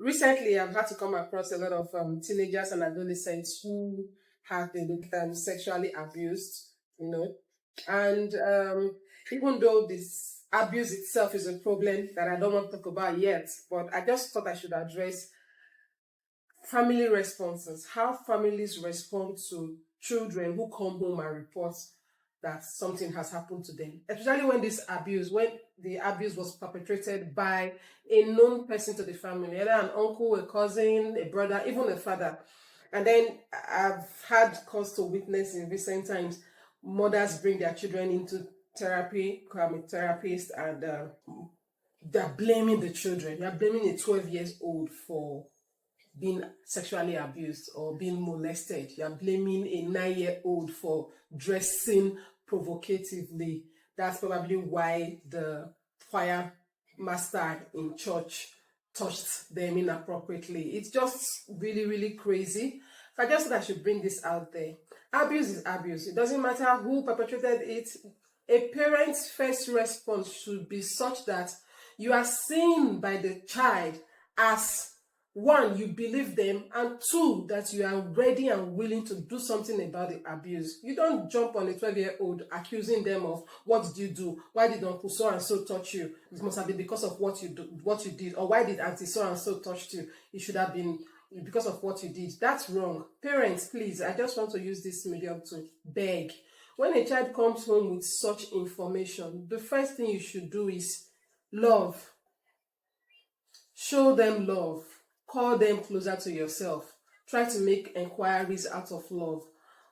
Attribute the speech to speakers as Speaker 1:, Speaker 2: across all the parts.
Speaker 1: Recently, I've had to come across a lot of teenagers and adolescents who have been sexually abused, you know, and even though this abuse itself is a problem that I don't want to talk about yet, but I just thought I should address family responses, how families respond to children who come home and report that something has happened to them, especially when the abuse was perpetrated by a known person to the family, either an uncle, a cousin, a brother, even a father. And then I've had cause to witness in recent times mothers bring their children into therapy, come a therapist, and they're blaming the children. They're blaming a 12 years old for being sexually abused or being molested. You're blaming a 9-year-old for dressing provocatively. That's probably why the choir master in church touched them inappropriately. It's just really, really crazy. So I just thought I should bring this out there. Abuse is abuse. It doesn't matter who perpetrated it. A parent's first response should be such that you are seen by the child as, one, you believe them, and two, that you are ready and willing to do something about the abuse. You don't jump on a 12-year-old accusing them of, what did you do? Why did Uncle so and so touch you? It must have been because of what you did. Or why did Auntie so and so touched you? It should have been because of what you did. That's wrong. Parents, please, I just want to use this medium to beg. When a child comes home with such information, the first thing you should do is love. Show them love. Call them closer to yourself. Try to make inquiries out of love.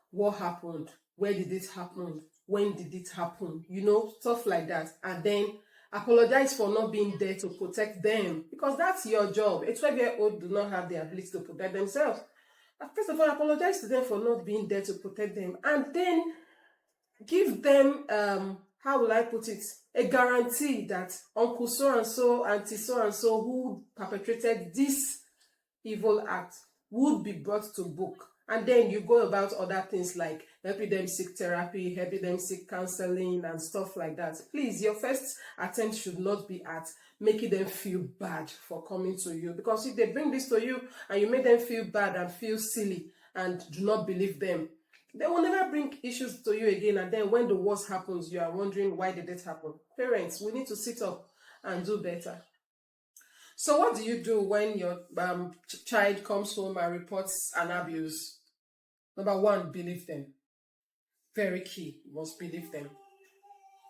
Speaker 1: What happened? Where did it happen? When did it happen? Stuff like that. And then apologize for not being there to protect them, because that's your job. A 12-year-old do not have the ability to protect themselves. First of all, apologize to them for not being there to protect them, and then give them, how will I put it, a guarantee that Uncle so-and-so, Auntie so-and-so who perpetrated this evil act would be brought to book. And then you go about other things like helping them seek therapy, helping them seek counseling and stuff like that. Please, your first attempt should not be at making them feel bad for coming to you. Because if they bring this to you and you make them feel bad and feel silly and do not believe them, they will never bring issues to you again. And then when the worst happens, you are wondering, why did it happen? Parents, we need to sit up and do better. So what do you do when your child comes home and reports an abuse? Number one, believe them. Very key. You must believe them.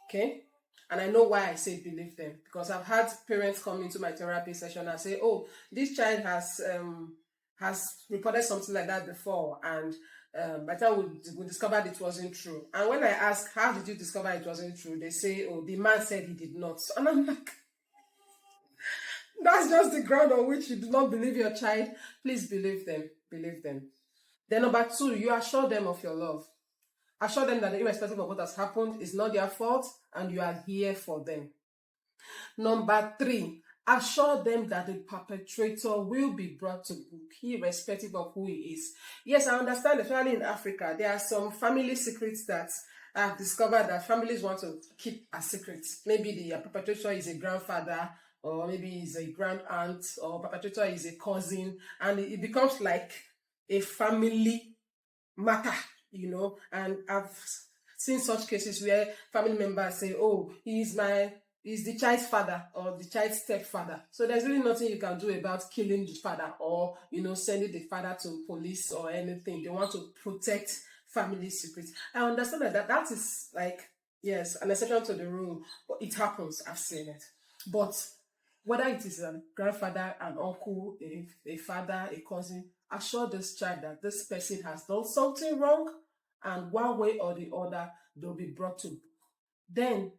Speaker 1: Okay? And I know why I say believe them. Because I've had parents come into my therapy session and say, oh, this child has reported something like that before. And by the time we discovered it wasn't true. And when I ask, how did you discover it wasn't true? They say, oh, the man said he did not. And I'm like, that's just the ground on which you do not believe your child. Please believe them. Believe them. Then number two, you assure them of your love. Assure them that irrespective of what has happened, it's not their fault and you are here for them. Number three, assure them that the perpetrator will be brought to book, irrespective of who he is. Yes, I understand, especially in Africa, there are some family secrets that I've discovered that families want to keep a secret. Maybe the perpetrator is a grandfather, or maybe he's a grand aunt, or perpetrator is a cousin, and it becomes like a family matter, and I've seen such cases where family members say, oh, he's the child's father or the child's stepfather. So there's really nothing you can do about killing the father or, sending the father to police or anything. They want to protect family secrets. I understand that is like, yes, an exception to the rule, but it happens. I've seen it. But whether it is a grandfather, an uncle, a father, a cousin, assure this child that this person has done something wrong, and one way or the other, they'll be brought to book. Then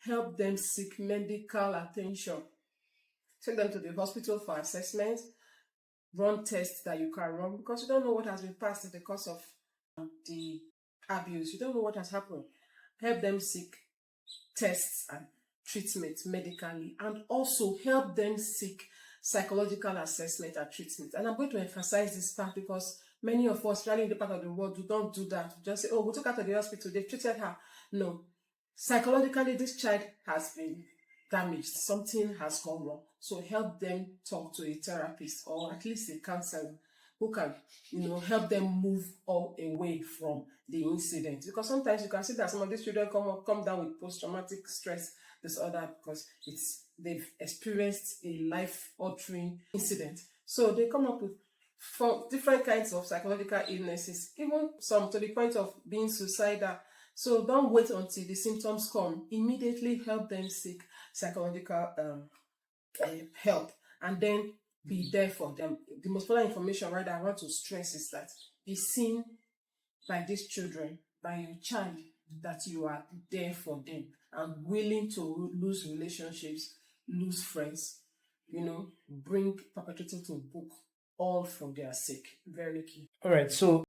Speaker 1: help them seek medical attention. Take them to the hospital for assessment, run tests that you can run, because you don't know what has been passed because of the abuse. You don't know what has happened. Help them seek tests and treatment medically, and also help them seek psychological assessment and treatment. And I'm going to emphasize this part because many of us, especially in the part of the world, don't do that. Just say, oh, we took her to the hospital, they treated her. No. Psychologically, this child has been damaged, something has gone wrong. So help them talk to a therapist or at least a counselor who can, help them move all away from the incident. Because sometimes you can see that some of these children come down with post-traumatic stress disorder because they've experienced a life-altering incident. So they come up with for different kinds of psychological illnesses, even some to the point of being suicidal. So don't wait until the symptoms come. Immediately help them seek psychological help, and then be there for them. The most important information, right, I want to stress is that be seen by these children, by your child, that you are there for them and willing to lose relationships, lose friends, bring perpetrator to book, all for their sake. Very key.
Speaker 2: All right. So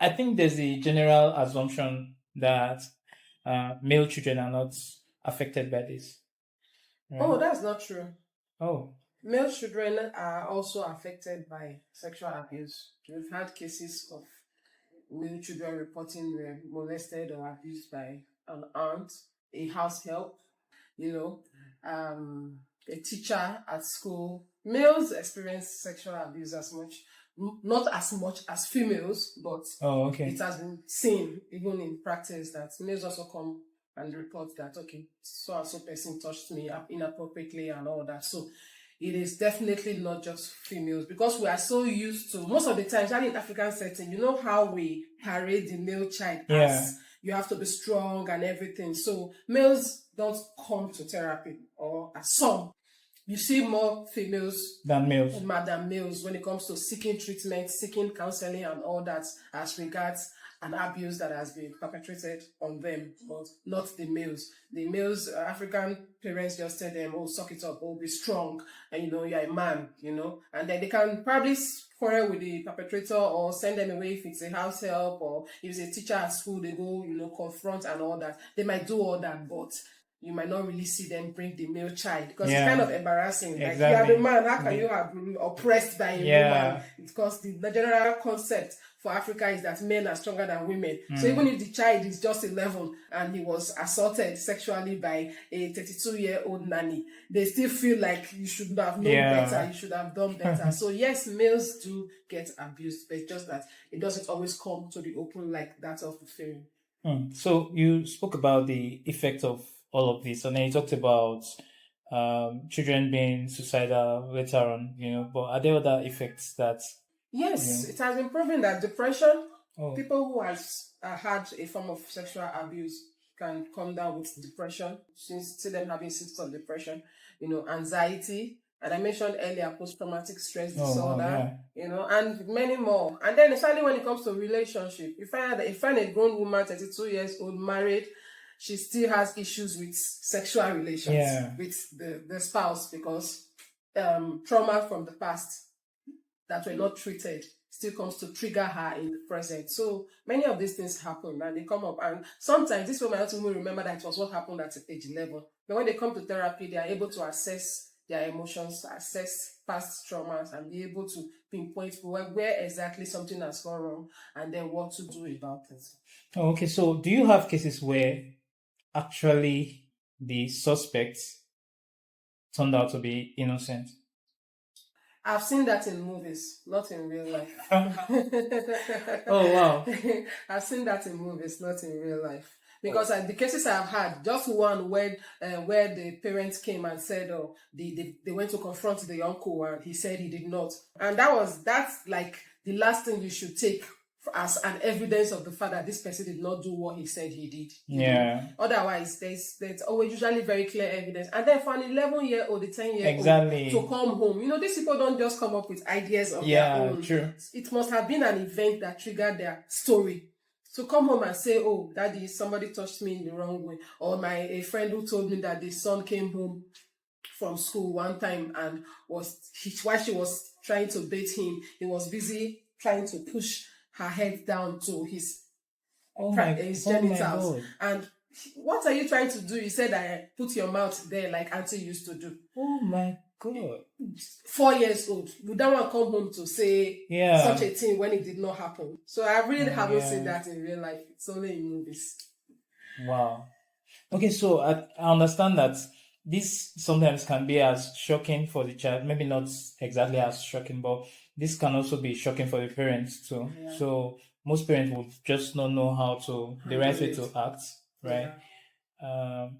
Speaker 2: I think there's a general assumption that male children are not affected by this. Right?
Speaker 1: Oh, that's not true.
Speaker 2: Oh.
Speaker 1: Male children are also affected by sexual abuse. We've had cases of male children reporting were molested or abused by an aunt, a house help, a teacher at school. Males experience sexual abuse not as much as females, but it has been seen even in practice that males also come and report that, okay, so and so person touched me inappropriately and all that. So it is definitely not just females, because we are so used to, most of the time, especially in African setting, how we parade the male child as you have to be strong and everything. So males don't come to therapy, or as some. You see more females
Speaker 2: than males
Speaker 1: when it comes to seeking treatment, seeking counseling and all that as regards an abuse that has been perpetrated on them, but not the males. The males, African parents just tell them, oh, suck it up, oh, be strong, and you're a man, and then they can probably quarrel with the perpetrator or send them away if it's a house help, or if it's a teacher at school, they go, confront and all that. They might do all that, but you might not really see them bring the male child, because it's kind of embarrassing.
Speaker 2: Exactly.
Speaker 1: Like, you are the man, how can you have been oppressed by a woman? Because the general concept for Africa is that men are stronger than women. So even if the child is just 11 and he was assaulted sexually by a 32-year-old nanny, they still feel like you should have known better, you should have done better. So yes, males do get abused, but it's just that it doesn't always come to the open like that of the film.
Speaker 2: So you spoke about the effect of all of this, and then you talked about children being suicidal later on, but are there other effects that...
Speaker 1: Yes, it has been proven that depression, people who have had a form of sexual abuse can come down with depression, see them having symptoms of depression, anxiety, and I mentioned earlier post-traumatic stress disorder, and many more. And then especially when it comes to relationship, you find a grown woman, 32 years old, married, she still has issues with sexual relations with the spouse, because trauma from the past that were not treated still comes to trigger her in the present. So many of these things happen and they come up, and sometimes this woman might not even remember that it was what happened at age 11. But when they come to therapy, they are able to assess their emotions, assess past traumas, and be able to pinpoint where exactly something has gone wrong and then what to do about it.
Speaker 2: Okay, so do you have cases where actually the suspects turned out to be innocent?
Speaker 1: I've seen that in movies, not in real life.
Speaker 2: Oh, wow.
Speaker 1: I've seen that in movies, not in real life. Because the cases I've had, just one where the parents came and said, they went to confront the uncle and he said he did not. And that's like the last thing you should take as an evidence of the fact that this person did not do what he said he did. Otherwise, there's always usually very clear evidence. And then for an 11-year-old, a 10-year-old to come home, these people don't just come up with ideas of their own.
Speaker 2: True.
Speaker 1: It must have been an event that triggered their story. To come home and say, oh, daddy, somebody touched me in the wrong way. Or a friend who told me that the son came home from school one time and while she was trying to bathe him, he was busy trying to push her head down to his genitals. And what are you trying to do? He said, I put your mouth there like auntie used to do.
Speaker 2: Oh my God.
Speaker 1: 4 years old. Would that one come home to say such a thing when it did not happen? So I really haven't seen that in real life. It's only in movies.
Speaker 2: Wow. Okay, so I understand that this sometimes can be as shocking for the child, maybe not exactly as shocking, but this can also be shocking for the parents too.
Speaker 1: Yeah.
Speaker 2: So most parents would just not know how to the right way to act, right? Um,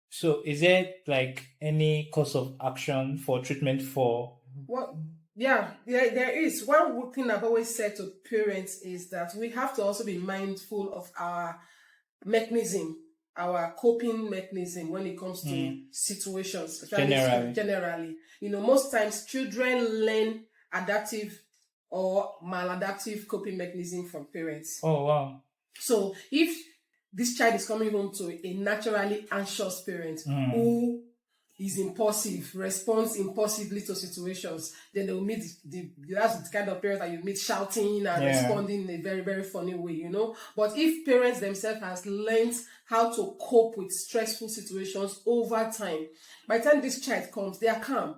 Speaker 2: so is there like any course of action for treatment for
Speaker 1: What? Yeah, there is. One good thing I've always said to parents is that we have to also be mindful of our mechanism, our coping mechanism when it comes to situations, especially generally. Most times children learn adaptive or maladaptive coping mechanism from parents.
Speaker 2: Oh wow.
Speaker 1: So if this child is coming home to a naturally anxious parent who is impulsive, responds impulsively to situations, then they will meet that's the kind of parents that you meet shouting and responding in a very, very funny way, But if parents themselves has learned how to cope with stressful situations over time, by the time this child comes, they are calm,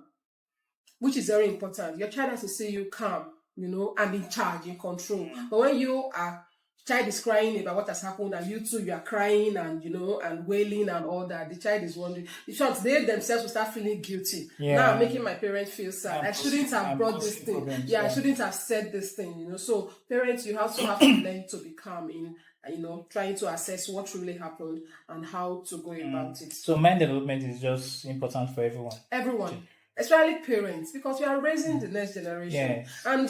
Speaker 1: which is very important. Your child has to see you calm, and in charge, in control. But when you are child is crying about what has happened and you too, you are crying and and wailing and all that, the child is wondering. In short, they themselves will start feeling guilty. Now I'm making my parents feel sad. I shouldn't have brought this thing. I shouldn't have said this thing, So parents, you also have to learn to be calm in trying to assess what really happened and how to go about it.
Speaker 2: So mind development is just important for everyone.
Speaker 1: Everyone. Especially parents, because you are raising the next generation. And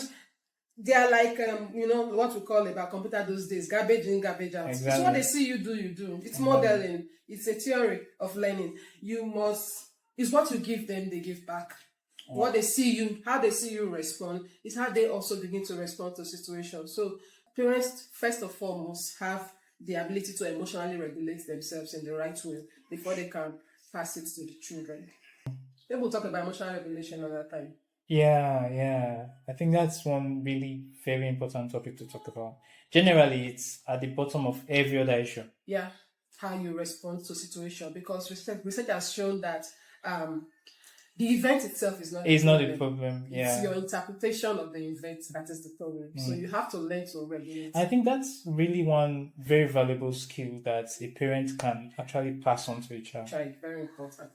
Speaker 1: they are like, what we call about computer those days, garbage in, garbage out. Exactly. It's what they see you do, you do. It's modeling. It's a theory of learning. It's what you give them, they give back. What they see you, how they see you respond, is how they also begin to respond to situations. So parents, first and foremost, have the ability to emotionally regulate themselves in the right way before they can pass it to the children. Maybe we'll talk about emotional regulation another time.
Speaker 2: Yeah. I think that's one really very important topic to talk about. Generally, it's at the bottom of every other issue.
Speaker 1: Yeah, how you respond to situation, because research has shown that the event itself is not
Speaker 2: the problem.
Speaker 1: It's your interpretation of the event that is the problem. So you have to learn to regulate.
Speaker 2: I think that's really one very valuable skill that a parent can actually pass on to a child.
Speaker 1: Very important.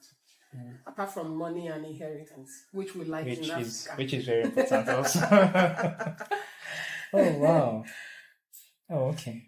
Speaker 1: Apart from money and inheritance, which we like in Africa.
Speaker 2: Which is very important also. Oh wow. Oh okay.